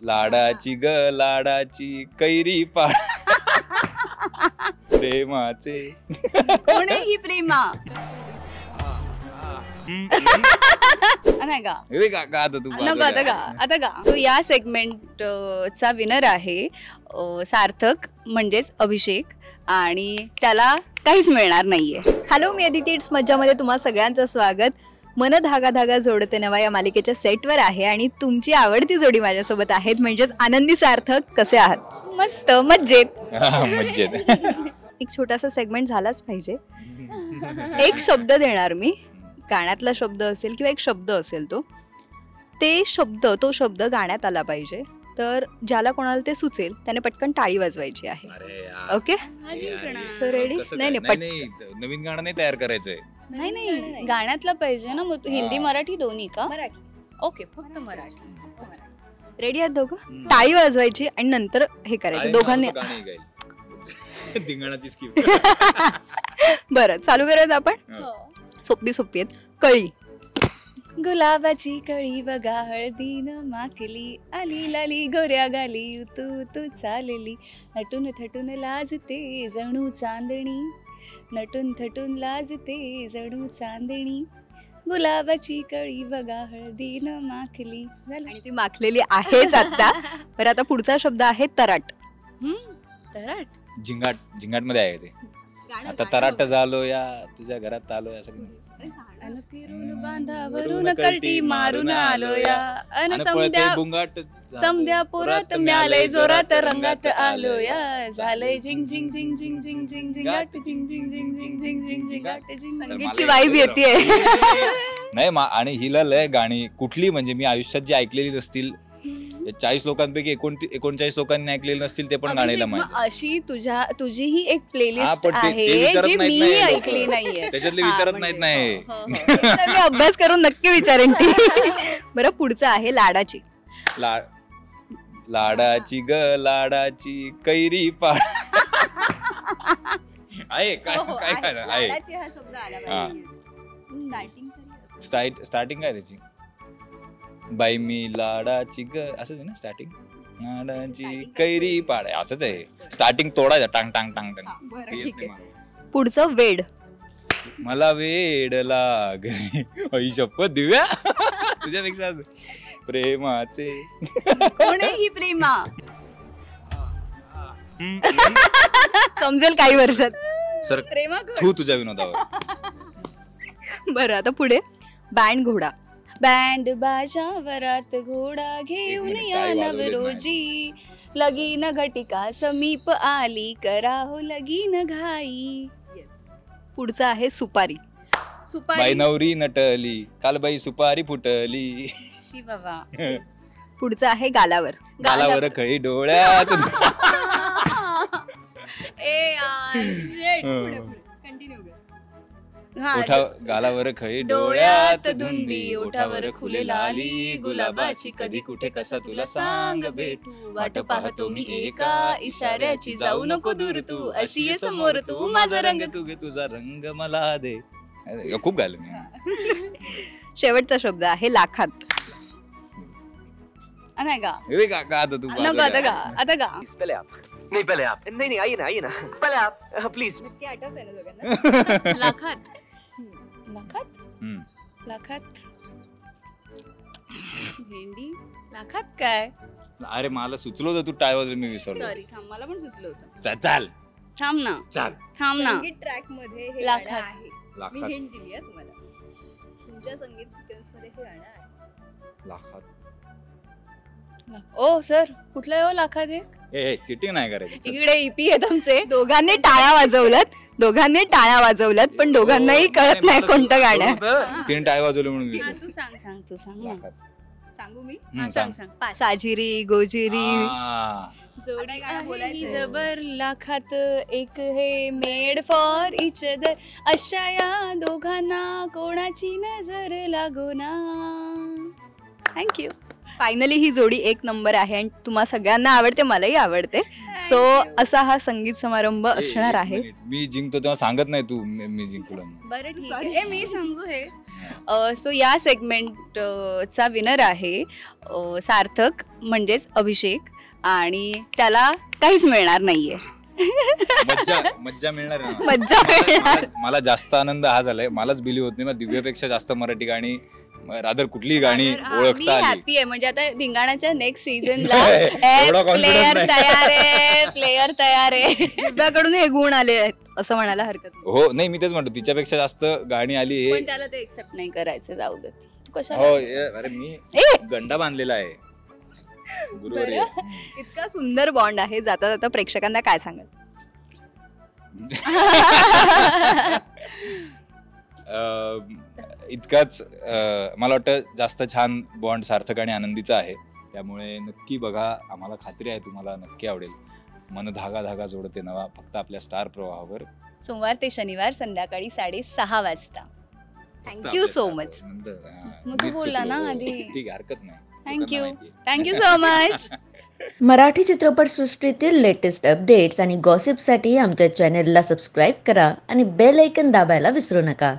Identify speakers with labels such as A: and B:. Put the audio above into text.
A: लाडाची ग लाडाची कैरी पाड प्रेमाचे
B: कोणीही प्रेमा नाही का
A: आता तू
B: नको आता का सो या सेगमेंट चा विनर आहे सार्थक म्हणजेच अभिषेक आणि त्याला काहीच मिळणार नाहीये.
C: हॅलो, मी अदिती इट्स मज्जामध्ये तुम्हा सगळ्यांचं स्वागत. मन धागा धागा जोडते नवा या मालिकेच्या सेटवर आहे आणि तुमची आवडती जोडी माझ्यासोबत आहेत म्हणजेच आनंदी सार्थक. कसे आहात?
B: मस्त मज्जेत
A: मज्जेत.
C: एक छोटासा सेगमेंट झालाच पाहिजे. एक शब्द देणार मी, गाण्यातला शब्द असेल किंवा एक शब्द असेल तो शब्द गाण्यात आला पाहिजे. तर ज्याला कोणाला ते सुचेल त्याने पटकन टाळी वाजवायची आहे. Okay, so ready? नाही
A: नवीन गाणं नाही तयार करायचंय.
B: नाही गाण्यातला पाहिजे ना. मग हिंदी मराठी दोन्ही का?
C: मराठी.
B: ओके, फक्त मराठी.
C: रेडी आहात दोघं? टाळी वाजवायची आणि नंतर हे करायचं दोघांनी. बरं, चालू करायचं आपण. सोपी आहेत. कळी.
B: गुलाबाची कळी बघा हळदीनं माकली, आली लाली गोऱ्या गाली तू तू चालली, नटून थटून लाजते जणू चांदणी, नटून थटून लाजते जणू चांदणी, गुलाबाची कळी बघा हळदीनं माखली.
C: आणि ती माखलेली आहेच आता. बरं, आता पुढचा शब्द आहे तराट.
B: तराट
A: झिंगाट मध्ये आहे ते. आता तराट झालो या तुझ्या घरात आलो या सगळं.
B: फिरून बांधावरून कल्टी मारून आलो या अन समद्या पुरात म्यालय जोरात रंगात आलो या, झालंय झिंग झिंग झिंग झिंग झिंग झिंग झिंगाट झिंग झिंग झिंग झिंग झिंग झिंग झिंगाट झिंग.
C: संगीतची वाईब येते.
A: नाही आणि हिला लय गाणी कुठली म्हणजे मी आयुष्यात जी ऐकलेलीच असतील 40 लोकांपैकी 39 लोकांनी ऐकलेली नसतील ते पण गाण्याला माहिती.
B: अशी तुझीही एक प्लेलिस्ट आहे जी मी ऐकली नाहीये.
A: त्याच्यातले विचारत नाहीत. नाही
C: मी अभ्यास करून नक्की विचारेन ती. बरं, पुढचं आहे लाडाची.
A: लाडाची ग लाडाची कैरी पाड आहे काय स्टार्टिंग काय त्याची? बाई मी लाडाची ग असंच आहे ना स्टार्टिंग. लाडाची कैरी पाड असंच आहे. स्टार्टिंग तोडायचं टांग टांग टांग टांग.
C: पुढचं वेड.
A: मला वेड लाग आई शपथ दिव्या तुझ्यापेक्षा प्रेमाचे
B: कोणीही प्रेमा
C: समजेल काही वर्षात.
A: सर तू तुझ्या विनोदावर.
C: बरं, आता पुढे बँड घोडा.
B: बँड बाजावरात घोडा घेऊन या नवरोजी, लगीन घटिका समीप आली करा हो लगीन घाई.
C: पुढचं आहे सुपारी.
A: बाई नवरी नटली काल बाई सुपारी फुटली.
B: बाबा.
C: पुढचं आहे गालावर
A: खळी डोळ्यात. गालावर खळी डोळ्यात धुंदी, ओठावर खुले लाली गुलाबाची, कधी कुठे कसा तुला सांग भेटू, वाट पाहतो मी एका इशाऱ्याची, जाऊ नको दूर तू अशी ये समोर तू, माझा रंग तू घे तुझा रंग मला दे. खूप गायलं मी.
C: शेवटचा शब्द आहे लाखात.
B: नाही का
A: आता तू
B: नको आता का
D: पहले आप नहीं आइए ना पहले आप प्लीज.
B: लाखात भेंडी लाखात काय?
A: अरे मला सुचलं होतं तू टाळीवाजवून मी विसरलो.
B: सॉरी, थांब, मला पण सुचलं होतं.
A: चाल
B: थांब ना.
C: संगीत ट्रॅक मध्ये हे
B: लाखात.
C: गाणं आहे. मी हिंट दिली आहे तुम्हाला. तुमच्या संगीत सिक्वेन्स मध्ये हे गाणं आहे.
A: लाखात.
B: ओ सर, कुठलं आहे लाखात? एक
A: चिटिंग नाही करायची.
B: इकडे ईपी आहेत आमचे.
C: दोघांनी टाळ्या वाजवल्यात पण दोघांनाही कळत नाही कोणतं गाणं आहे.
A: 3 टाळ्या वाजवले म्हणून.
B: तू सांग.
C: सांगू मी?
B: सांग.
C: साजिरी गोजिरी
B: जोडी जबर लाखात एक हे मेड फॉर इच अदर, अशा या दोघांना कोणाची नजर लागो ना. थँक्यू.
C: फायनली ही जोडी एक नंबर आहे आणि तुम्हा सगळ्यांना आवडते, मलाही आवडते. सो असा हा संगीत समारंभ असणार
A: एक
C: आहे.
A: मिनिट. मी जिंकतो तेव्हा सांगत नाही तू मी जिंकलो म्हणून.
B: बरं ठीक आहे. मी सांगू हे सो या सेगमेंट चा विनर आहे सार्थक म्हणजेच अभिषेक आणि त्याला काहीच मिळणार नाहीये.
A: मज्जा मिळणार आहे ना.
C: मज्जा मिळणार.
A: मला जास्त आनंद हा झालाय. मलाच बिलीव्ह होत नाही मग दिव्यापेक्षा जास्त मराठी गाणी रादर कुठली गाणी
B: मी
A: ओळखता आली.
B: हॅपी आहे म्हणजे आता धिंगाणाच्या नेक्स्ट सीझनला
A: एवढा confidence
B: प्लेयर
A: नाही.
B: तयार आहे, प्लेयर तयार आहे.
C: दिव्याकडून हे गुण आले आहेत असं म्हणायला हरकत नाही.
A: हो नाही मी तेच म्हणतो तिच्यापेक्षा जास्त गाणी आली हे.
B: पण त्याला ते एक्सेप्ट नाही करायचं, जाऊ देत. तू
A: हो
B: कशाला
A: अरे मी
B: ए!
A: गंडा बांधलेला आहे गुरुवारी.
C: इतका सुंदर बॉन्ड आहे. जाता जाता प्रेक्षकांना काय सांगाल?
A: इतकाच मला वाटतं जास्त छान बॉन्ड सार्थक आणि आनंदीचा आहे. त्यामुळे नक्की बघा. आम्हाला खात्री आहे तुम्हाला नक्की आवडेल. मन धागा धागा जोडते नवा फक्त आपल्या स्टार प्रवाहावर.
B: सोमवार ते शनिवार संध्याकाळी 6:30 वाजता.
C: Thank you so much.
B: मग तू बोलला ना आधी.
A: ठीक आहे हरकत नाही.
B: थँक्यू
A: लोकांना माहिती
B: थँक्यू सो मच.
E: मराठी चित्रपटसृष्टीतील लेटेस्ट अपडेट्स आणि गॉसिपसाठी आमच्या चॅनेलला सबस्क्राईब करा आणि बेल ऐकन दाबायला विसरू नका.